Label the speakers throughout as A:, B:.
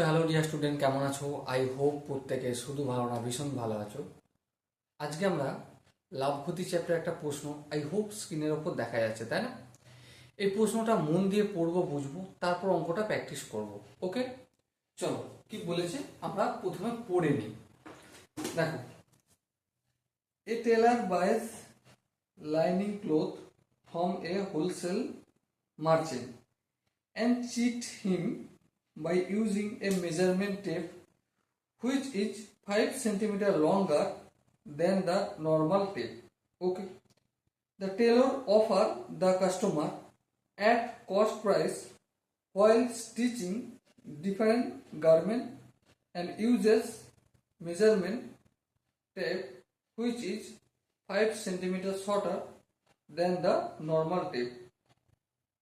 A: Hello dear student, কেমন আছো? I hope প্রত্যেকে শুধু ভালো না ভীষণ ভালো আছো। আজকে আমরা লাভ ক্ষতি চ্যাপ্টার একটা প্রশ্ন আই হোপ স্ক্রিনের ওপর দেখা যাচ্ছে, তাই না? এই প্রশ্নটা মন দিয়ে পড়বো, বুঝবো, তারপর অঙ্কটা প্র্যাকটিস করব। ওকে, চলো কি বলেছে আমরা প্রথমে পড়ে নিই। দেখো, a tailor buys lining cloth from a wholesale merchant and cheat him by using a measurement tape which is 5 centimeter longer than the normal tape. Okay. The tailor offer the customer at cost price while stitching different garment and uses measurement tape which is 5 centimeter shorter than the normal tape.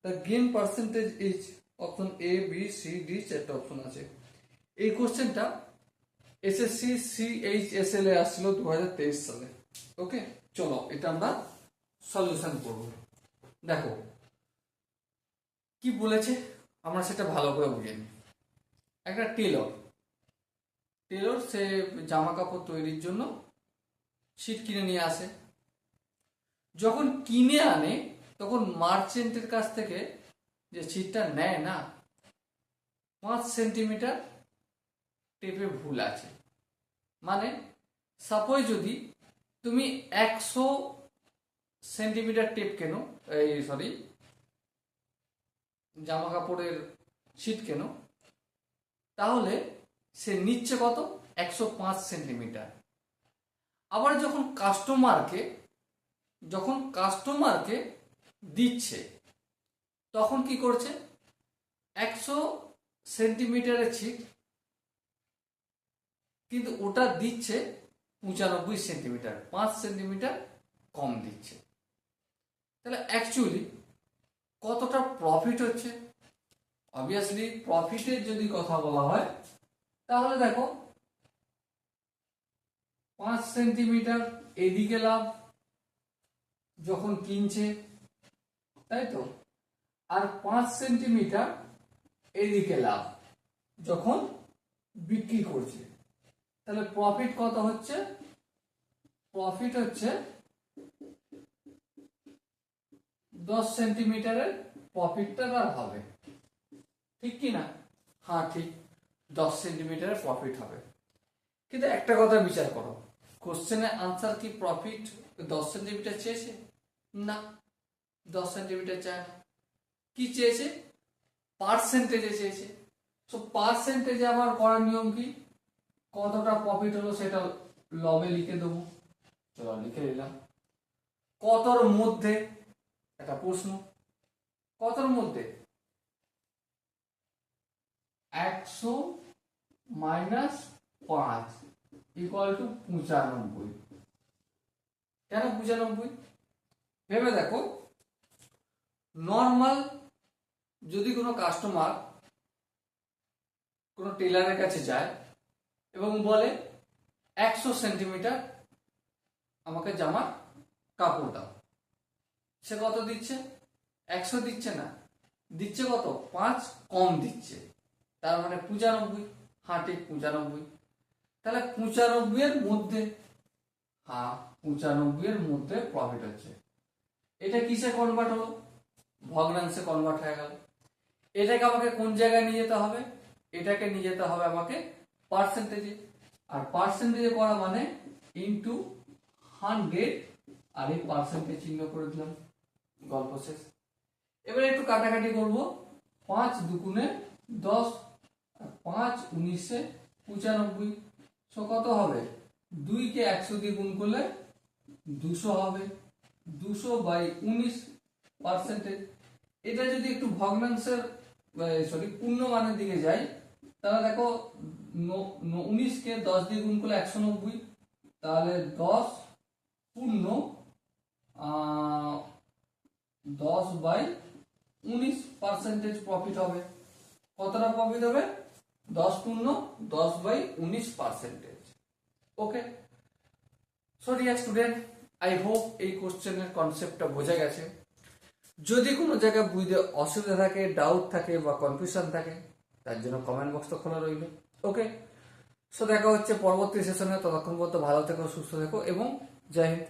A: The gain percentage is option A B C D, চারটা option আছে। এই কোশ্চেনটা SSC CHSL এ আসছিল 2023 সালে। ওকে, চলো এটা আমরা solution করব। দেখো কি বলেছে আমরা সেটা ভালো করে বুঝে নিই। একটা টেলর সে জামা কাপড় তৈরির জন্য ছিট কিনে নিয়ে আসে। যখন কিনে আনে তখন মার্চেন্টের কাছ থেকে যে ছিটটা নেয় না, 5 সেন্টিমিটার টেপে ভুল আছে। মানে সাপোজ যদি তুমি 100 সেন্টিমিটার টেপ কেনো, জামা কাপড়ের ছিট কেনো, তাহলে সে নিচ্ছে কত? 105 সেন্টিমিটার। আবার যখন কাস্টমারকে দিচ্ছে তখন কি করছে? 100 সেন্টিমিটারের ছিট, কিন্তু ওটা দিচ্ছে 95 সেন্টিমিটার, 5 সেন্টিমিটার কম দিচ্ছে। তাহলে অ্যাকচুয়ালি কতটা প্রফিট হচ্ছে? অবভিয়াসলি প্রফিটের যদি কথা বলা হয় তাহলে দেখো 5 সেন্টিমিটার এদিকে লাভ যখন কিনছে, তাই তো, আর 5 সেন্টিমিটার এদিকে লাভ যখন বিক্রি করছে। তাহলে প্রফিট কত হচ্ছে? প্রফিট হচ্ছে 10 সেন্টিমিটারের প্রফিটটা তার হবে, ঠিক কি না? হ্যাঁ ঠিক, 10 সেন্টিমিটারের প্রফিট হবে। কিন্তু একটা কথা বিচার করো, কোশ্চেনের আনসার কি প্রফিট 10 সেন্টিমিটার চেয়েছে? না, 10 সেন্টিমিটার চায় না। কি চেয়েছে? পার্সেন্টেজে চেয়েছে। তো পার্সেন্টেজে আমার করার নিয়ম কি? কতটা প্রফিট হলো সেটা লবে লিখে দেবো। চলো লিখে দিলাম। কতর মধ্যে, একটা প্রশ্ন, কতর মধ্যে? 100 মাইনাস 5 ইকুয়াল টু 95। কেন 95? ভেবে দেখো, নর্মাল যদি কোনো কাস্টমার কোনো টেলারের কাছে যায় এবং বলে 100 সেন্টিমিটার আমাকে জামার কাপড় দাও, সে কত দিচ্ছে? 100 দিচ্ছে না, দিচ্ছে কত? 5 কম দিচ্ছে, তার মানে 95। হ্যাঁ ঠিক, 95। তাহলে 95 এর মধ্যে, হ্যাঁ 95 এর মধ্যে প্রফিট হচ্ছে। এটা কিসে কনভার্ট হলো? ভগ্নাংশে কনভার্ট হয়ে গেল। এটাকে আমাকে কোন জায়গায় নিয়ে যেতে হবে? এটাকে নিয়ে যেতে হবে আমাকে পার্সেন্টেজে। আর পার্সেন্টেজে করা মানে ইনটু 100, আর এই পার্সেন্টেজ চিহ্ন করে দিলাম, গল্প শেষ। এবারে একটু কাটাকাটি করব। 5 দুগুণে 10, 5 19 95, সো কত হবে? 2 কে 100 দিয়ে গুণ করলে 200 হবে। 200 বাই 19 পার্সেন্টেজ। এটা যদি একটু ভগ্নাংশের পূর্ণ মানের দিকে যাই, তাহলে দেখো 19 কে 10 দিয়ে গুণ করলে 190, তাহলে 10 পূর্ণ 10 বাই 19 পার্সেন্টেজ প্রফিট হবে। কতটা প্রফিট হবে? 10 পূর্ণ 10 by 19 percentage. Okay, so dear student, I hope এই কোশ্চেনের কনসেপ্টটা বোঝা গেছে। যদি কোনো জায়গায় বুঝতে অসুবিধা থাকে, ডাউট থাকে বা কনফিউশন থাকে, তার জন্য কমেন্ট বক্স তো খোলা রইল। ওকে, সো দেখা হচ্ছে পরবর্তী সেশনে। ততক্ষণ পর্যন্ত ভালো থেকো, সুস্থ থেকো এবং জয় হিন্দ।